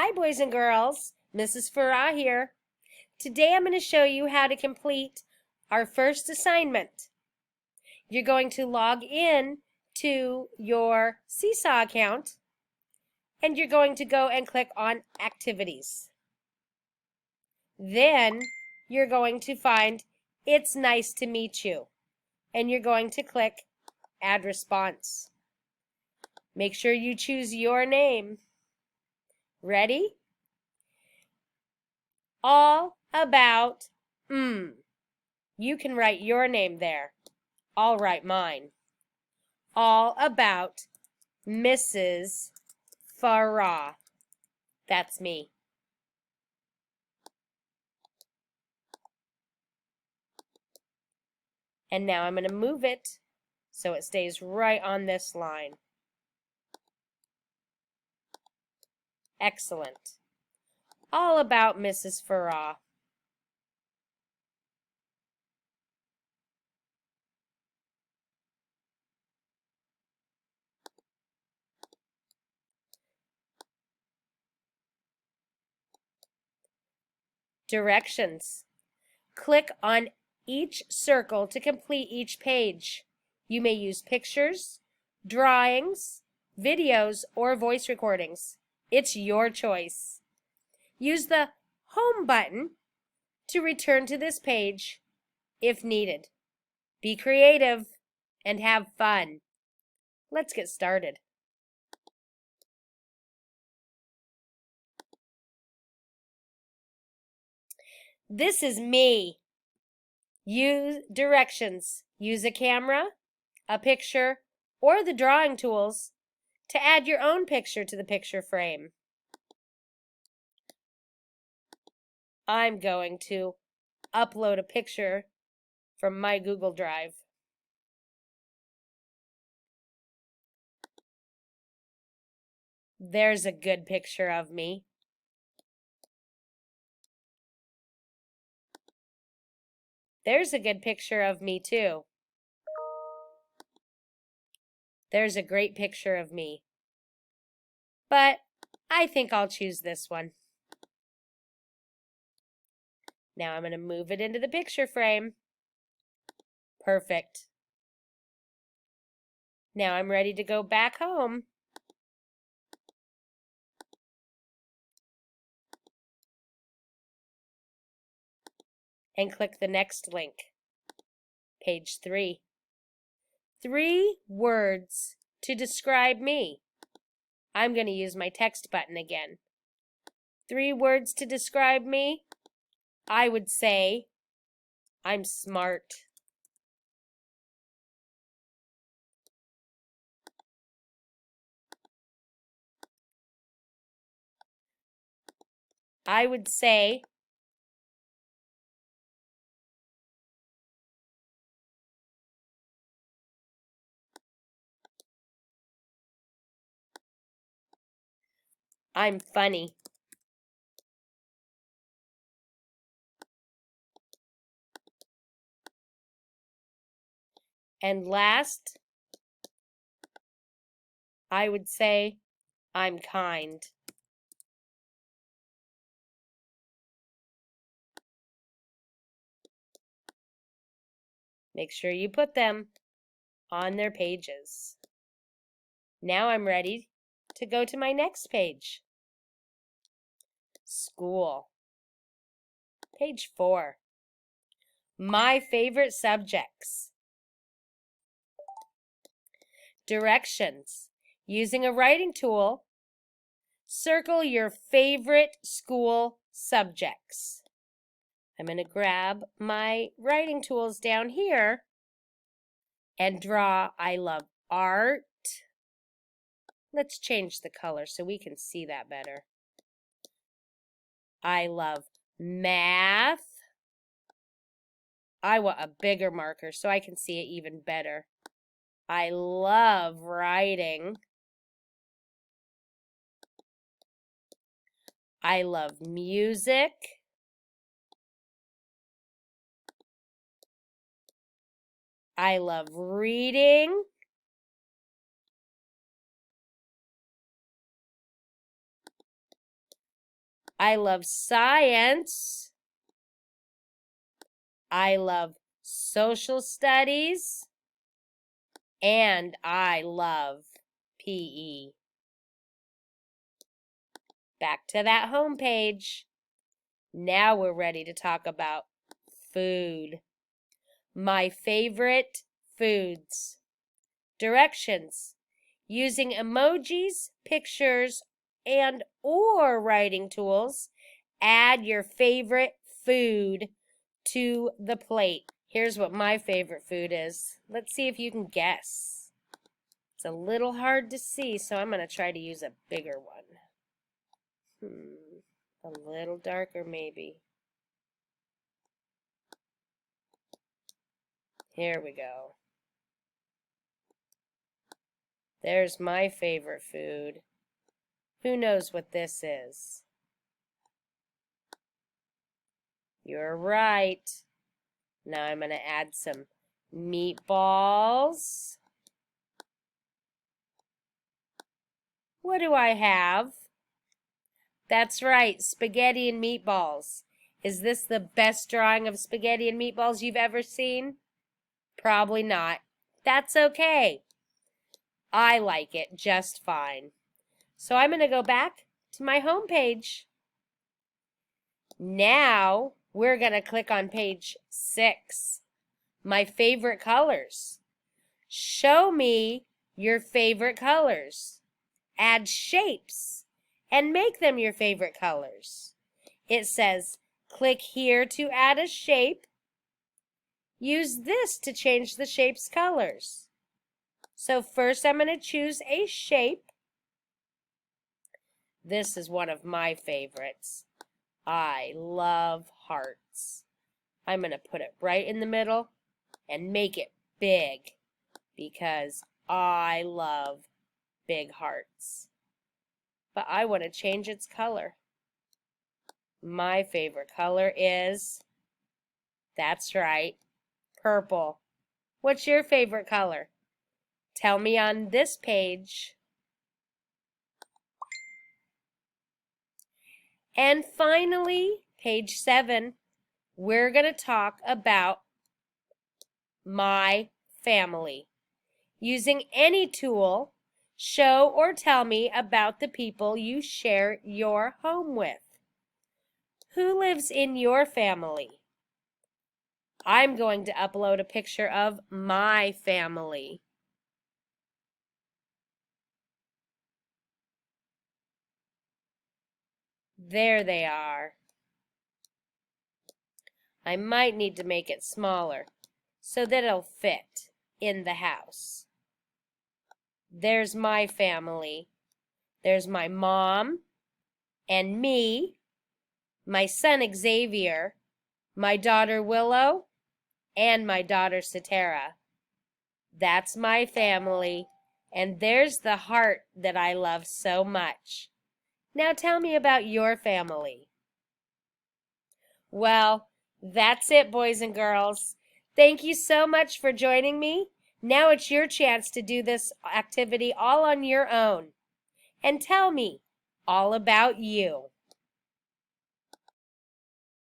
Hi, boys and girls. Mrs. Farrah here. Today I'm going to show you how to complete our first assignment. You're going to log in to your Seesaw account and you're going to go and click on Activities. Then you're going to find It's Nice to Meet You and you're going to click Add Response. Make sure you choose your name. Ready? All about You can write your name there. I'll write mine. All about Mrs. Farrah. That's me. And now I'm going to move it so it stays right on this line. Excellent. All about Mrs. Farrah. Directions. Click on each circle to complete each page. You may use pictures, drawings, videos, or voice recordings. It's your choice. Use the Home button to return to this page if needed. Be creative and have fun. Let's get started. This is me. Use directions. Use a camera, a picture, or the drawing tools to add your own picture to the picture frame. I'm going to upload a picture from my Google Drive. There's a good picture of me. There's a good picture of me too. There's a great picture of me. But I think I'll choose this one. Now I'm going to move it into the picture frame. Perfect. Now I'm ready to go back home. And click the next link. Page 3. 3 words to describe me. I'm going to use my text button again. 3 words to describe me. I would say I'm smart. I would say I'm funny. And last, I would say I'm kind. Make sure you put them on their pages. Now I'm ready to go to my next page. School. Page 4. My favorite subjects. Directions. Using a writing tool, circle your favorite school subjects. I'm going to grab my writing tools down here and draw I love art. Let's change the color so we can see that better. I love math. I want a bigger marker so I can see it even better. I love writing. I love music. I love reading. I love science. I love social studies. And I love PE. Back to that home page. Now we're ready to talk about food. My favorite foods. Directions. Using emojis, pictures, and or writing tools, add your favorite food to the plate. Here's what my favorite food is. Let's see if you can guess. It's a little hard to see, so I'm going to try to use a bigger one. A little darker maybe. Here we go. There's my favorite food. Who knows what this is? You're right. Now I'm going to add some meatballs. What do I have? That's right, spaghetti and meatballs. Is this the best drawing of spaghetti and meatballs you've ever seen? Probably not. That's okay. I like it just fine. So I'm going to go back to my home page. Now we're going to click on page 6. My favorite colors. Show me your favorite colors. Add shapes and make them your favorite colors. It says, click here to add a shape. Use this to change the shape's colors. So first I'm going to choose a shape. This is one of my favorites. I love hearts. I'm going to put it right in the middle and make it big because I love big hearts. But I want to change its color. My favorite color is, that's right, purple. What's your favorite color? Tell me on this page. And finally, page 7, we're going to talk about my family. Using any tool, show or tell me about the people you share your home with. Who lives in your family? I'm going to upload a picture of my family. There they are. I might need to make it smaller so that it'll fit in the house. There's my family. There's my mom and me, my son Xavier, my daughter Willow, and my daughter Satara. That's my family, and there's the heart that I love so much. Now tell me about your family. Well, that's it, boys and girls. Thank you so much for joining me. Now it's your chance to do this activity all on your own. And tell me all about you.